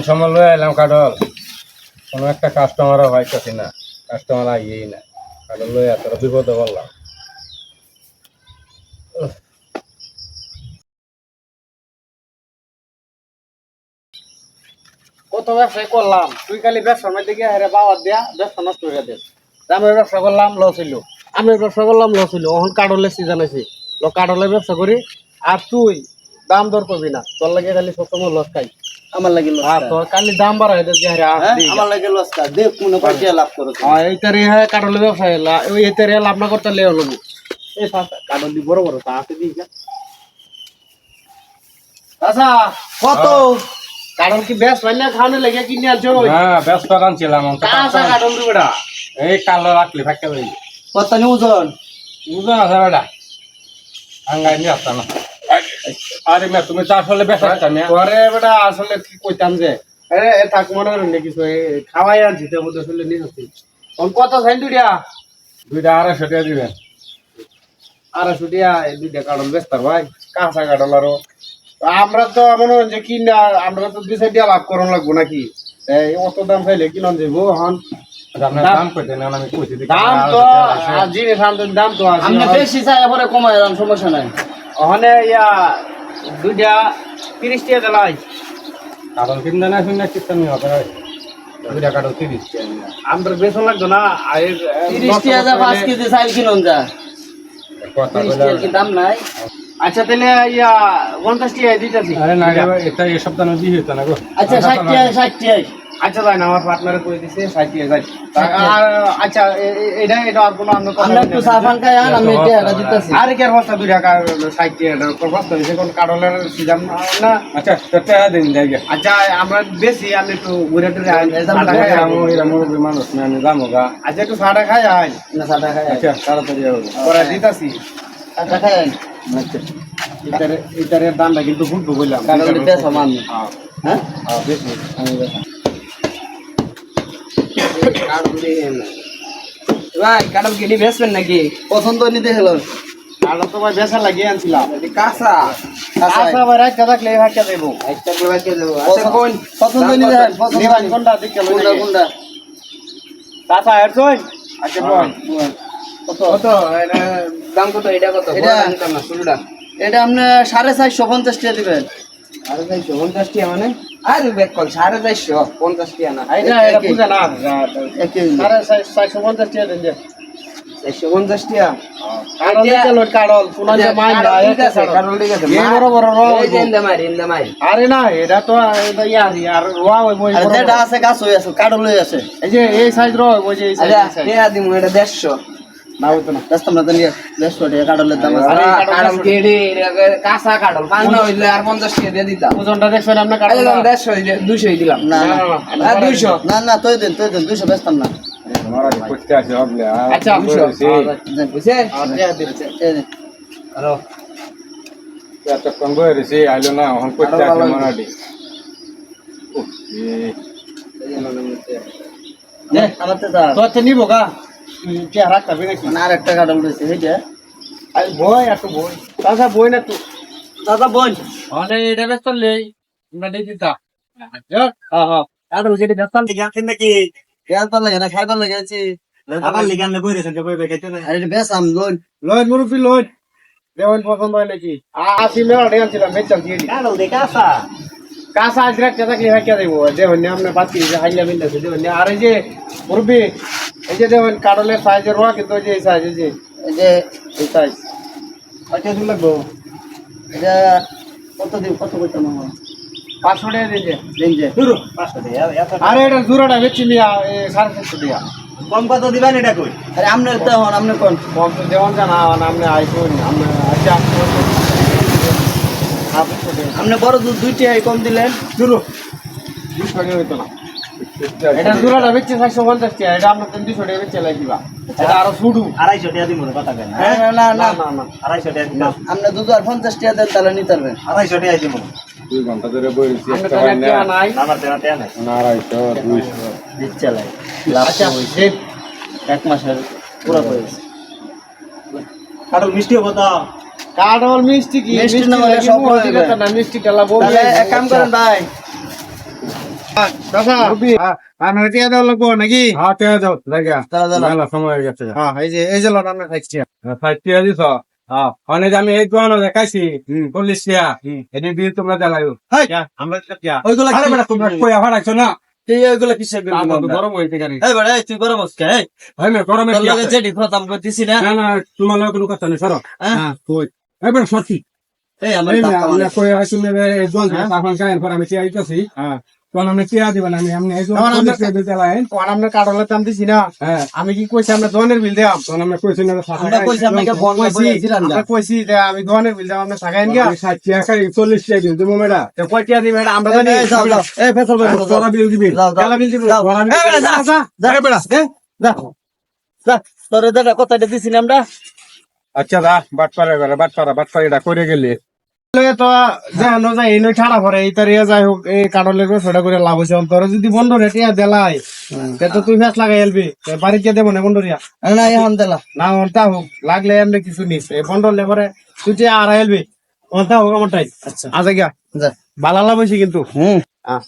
সময় লয়ে এলাম কাঠল, কোনো একটা কাস্টমারও হয়তো না, কাস্টমার আইয়েই না, কাঠল লয়ে এত বিপদে বললাম। কত ব্যবসায় করলাম, তুই খালি ব্যবসার মধ্যে গিয়ে হেরে বাবার দেয়া ব্যবসা নষ্ট করে দিস। আমের ব্যবসা করলাম লস হইল, আমের ব্যবসা করলাম লস হইল, এখন কাঠলের সিজন আছে, কাঠলের ব্যবসা করি। আর তুই দাম দর করবি না, তোর লাগে খালি সবসময় লস খাই। আমার লাগে লস আর তোর খালি দাম বাড়াই দিস যে আমার লাগে লস কা দেখ মনে কর কি লাভ করছ। এই তারে কাঠলের ব্যবসা ওই এই তারে লাভ না করতে লেও লবো। এই কাঠল দি বড় বড় তা আছে দিই আচ্ছা কত কারণ কি বেশ হয় না খাওয়ানো লেগে কিনে আনছো? হ্যাঁ ব্যস্ত আনছিলাম, কাঠল দিবে না এই কালো রাখলি ফাঁকা যাই কত নি ওজন বুঝো না বেটা আঙ্গাই নিয়ে আসতাম না। আরে মে তুমি তো আসলে বেসা আমি পরে বেটা আসলে কি কইতাম যে থাক মনে করেন না কিছু খাওয়াই আনছি তো মধ্যে আসলে নিয়ে আসছি। কত চাই দুইটা? 200-250 টাকা দিবেন। 250 টাকা এই দুইটা কাঠল বেচতে ভাই, কাঁচা কাঠল। আরো আমরা তো মনে হয় যে কিনা আমরা তো 2-4 টাকা লাভ করন লাগবো নাকি? অত দাম খাইলে কিনন যাবো। এখন দাম কইতে না আমি কইছি দাম তো জিনিস দাম তো আছে, আপনি বেশি চাই পরে কমাই দাম, সমস্যা নাই। ওখানে ইয়া দুইটা 30 টাকা দিলাই। কারণ কিনতে না শুনে কিস্তামি হবে 2 টাকা 30 টাকা আমরা বেতন লাগতো না। 30 টাকা যা 5 কেজি চাইল কিনুন যা, কথা 30 টাকা কি দাম নাই? আচ্ছা তাহলে ইয়া 50 টাকা দিতেছি। আরে না এটা এই সপ্তাহ দিয়ে হতো না গো। আচ্ছা 60 টাকা 60 টাকা। আচ্ছা যাই না, আমার পার্টনারে কই দিছে 60 টাকা যাই। আর আচ্ছা এটা আর কোনো অন্য কথা আমরা একটু সাফান খাই আর আমি টাকা দিতেছি। আরে কি আর বস্তা 2 টাকা 60 টাকা বস্তা দিছে, কোন কাডলের সিজন না। আচ্ছা টাকা দিন যাইগে। আচ্ছা আমরা বেশি আমি একটু ঘুরে টুরে আই, মানুষ না আমি যাবো গা। আচ্ছা একটু সাড়া খাই আই না সাদা খাই। আচ্ছা তাড়াতাড়ি যাবো। পরে দিতাছি। সাদা খাই। আচ্ছা এটার দামটা কিন্তু ফুটবো বললাম। কারণ দিতে সমান। হ্যাঁ বেশি আমি ভাই কাটল কিনি বেচবেন নাকি? পছন্দ নিতে হলো। কালো তো ভাই বেচা লাগিয়ে আনছিলাম। কাঁচা আচ্ছা ভাই রাত কাটা ক্লে ভাগ দেব। একটা করে বাকি দেব। আচ্ছা কোন পছন্দ নিতে হয়? পছন্দ নিবান কোনটা দিকে লই কোনটা কোনটা? কাঁচা এর কই? আচ্ছা বল। কত কত এটা দাম কত? এটা কত? এটা নিতাম না শুরুটা। এটা আপনি 450 টাকা দিবেন। 450 টাকা মানে? আরে বেক কল 450 টাকা না। এটা বুঝা না। একই 450 টাকা দেন যে। 450 টাকা। কাডল দিকে লই কাডল পুনা যে মাই না। ঠিক আছে কাডল ঠিক আছে। এই বড় বড় র। এই যে ইন্দা মাই। আরে না এটা তো ইয়ার রোয়া হইব। আরে যেটা আছে গাছ হই আছে কাডল হই আছে। এই যে এই সাইজ র হইব যে এই সাইজ। আচ্ছা কে দিমু এটা 150 না হইতো না। রাস্তা না দিয়ে 150 টাকা কাডলের দাম আছে। কাডল কেডি কাঁচা কাডল 5 না হইলে আর 50 টাকা দিয়ে দিতাম। ওজনটা দেখছেন আপনি কাডল? আরে 150 200 দিলাম। না না 200 না না তুই দেন 200 বেচতাম না। তোমারা করতে আছে হবে। আচ্ছা 200 বুঝছে? হ্যালো একটা কম্বো এসে আইলো না এখন করতে আছে মনাডি। নে আমাতে দা তো তো নিবো গা কি হারাক করবে নাকি? না আর একটা কাডল রইছে এইটা। আই বই একটু বই দাদা বই না তুই দাদা বোন মানে এটা বেশ চললেই আমরা দিয়ে দিতা। হ্যাঁ হ্যাঁ আদর যেটা বেশ চললে গেছেন নাকি? কেন তো লাগে না খাইবার লাগে আছে। আবার লিগান না বইরেছেন যে বই বেকাইতে না। আরে এটা বেশ আম লোন লয় মুরুফি লয় দেওয়ান পছন্দ হয় নাকি? আসি মেলা ডেনছিলাম বেচাল দিয়ে কাডল দে কাঁচা কাঁচা আজ রাখতে থাকলে হাইকা দেবো দেবেন আপনার পাচ্ছি যে হাইলা মিলতেছে দেবেন। আর এই যে মুরব্বি এই যে দেবেন কাডলের সাইজের রোয়া কিন্তু যে এই সাইজ এই যে এই সাইজ কত দিন লাগবো? এটা কত দিন কত কইতাম আমার 500 টাকা দিন যে দিন যে শুরু 500 টাকা। আরে এটা জোড়াটা বেচি মিয়া 750 টাকা। কম কত দিবেন এটা কই? আরে আমনে তো হন আমনে কোন কম তো দেওয়ান জানা আপনি আইসুন আপনি আচ্ছা আমনে বড় দুধ 2 টাকা কম দিলেন। শুরু 20 টাকা হইতো না। এটা জোড়াটা বেচছে 750 টাকা, এটা আপনার 200 টাকা বেচে লাগিবা। এটা আরো শুডু 250 টাকা দিমু কথা কেন? না না না না 250 টাকা দিলাম। আমনে দুধ আর 50 টাকা দেন তাহলে নিতে পারবেন। 250 টাকা দিমু। 2 ঘন্টা ধরে বইছি আমরা একটা তো হয় না। টাকা নাই। আমার টাকা নাই। 250 200 দিচ্ছে লাই। লাভ আচ্ছা হইছে এক মাসের পুরো হইছে। কাটল মিষ্টি হবে তো? কাঠল মিষ্টি কি মিষ্টি মিষ্টি না হলে নাকি সব মোর হয়ে দিকে যাবে। তো না মিষ্টি টালা বমি তাহলে এক কাম করেন ভাই আমি টিয়া দেওয়া লাগবো নাকি হ্যাঁ টিয়া দাও জায়গা দাঁড়া, দাঁড়া। মেলা সময় হয়ে গেছে হ্যাঁ এই যে লড়ানো খাইছি টিয়া দিছ হ্যাঁ অনেক আমি এই দোকানে দেখাইছি 40 টিয়া এদিন দিয়ে তোমরা দেখাইও আমরা ওইগুলা আরে বেটা তোমরা কইয়া ভাড়াইছো না ওইগুলা কিসের তারপর তো গরম হইতে গাড়ি এই বড় তুই গরম হস কে ভাই মে গরমে তোর কি লগে আছে? যেটি খতম করতেছি না না না তোমার লগে কোনো কথা নেই সরো হ্যাঁ? কই এবার সত্যি এই আমার এই টাকা আমরা মানে। কই আসি নেবে জল তারপর গায়ের পর আমি টিয়া দিতেছি তখন আমরা টিয়া দিবেন আমি এই জল তখন আমরা- টিয়া দিতে লাইন আমরা কাঠলের দাম দিছি না হ্যাঁ আমি কি কইছি আমরা দোকানের বিল দেওয়াম তখন আমরা কইছি না আমরা কইছি আপনাকে বন্ধ করে দিলাম না আমরা কইছি যে আমি দোকানের বিল দেওয়াম আমরা থাকাইন গিয়া 60 টিয়া খাই 40 টিয়া দিন তুমি মেডা তো কয় টিয়া দিবে এটা আমরা জানি এই যাও, যাও। এই ফেসল ভাই তোরা বিল দিবি যাও, যাও। কেলা বিল দিবে যাও। তোরা বিল এই বেটা, যা, যা। এই বেটা যা, তোরে দাদা কথাটা দিছি না আমরা আচ্ছা দা বাটপাড়া করে গেলি লয়ে তো জানো যায় এই নই ঠাড়া পরে এই তারিয়া যাই হোক এই কাঠলের ব্যবসাটা করে লাভ হইছে অন্তর যদি বন্ধ রে টিয়া দেলাই তে তো তুই ফেস লাগাই এলবি বাড়িতে দেবো না বন্ধরিয়া না এখন দিলা না অন্তা হোক লাগলে এমনি কিছু নিস এই বন্ধ লেবরে তুই টিয়া আর এলবি অন্তা হোক আমারটাই আচ্ছা আজ গিয়া যা ভালো লাভ হইছে কিন্তু হুম হ্যাঁ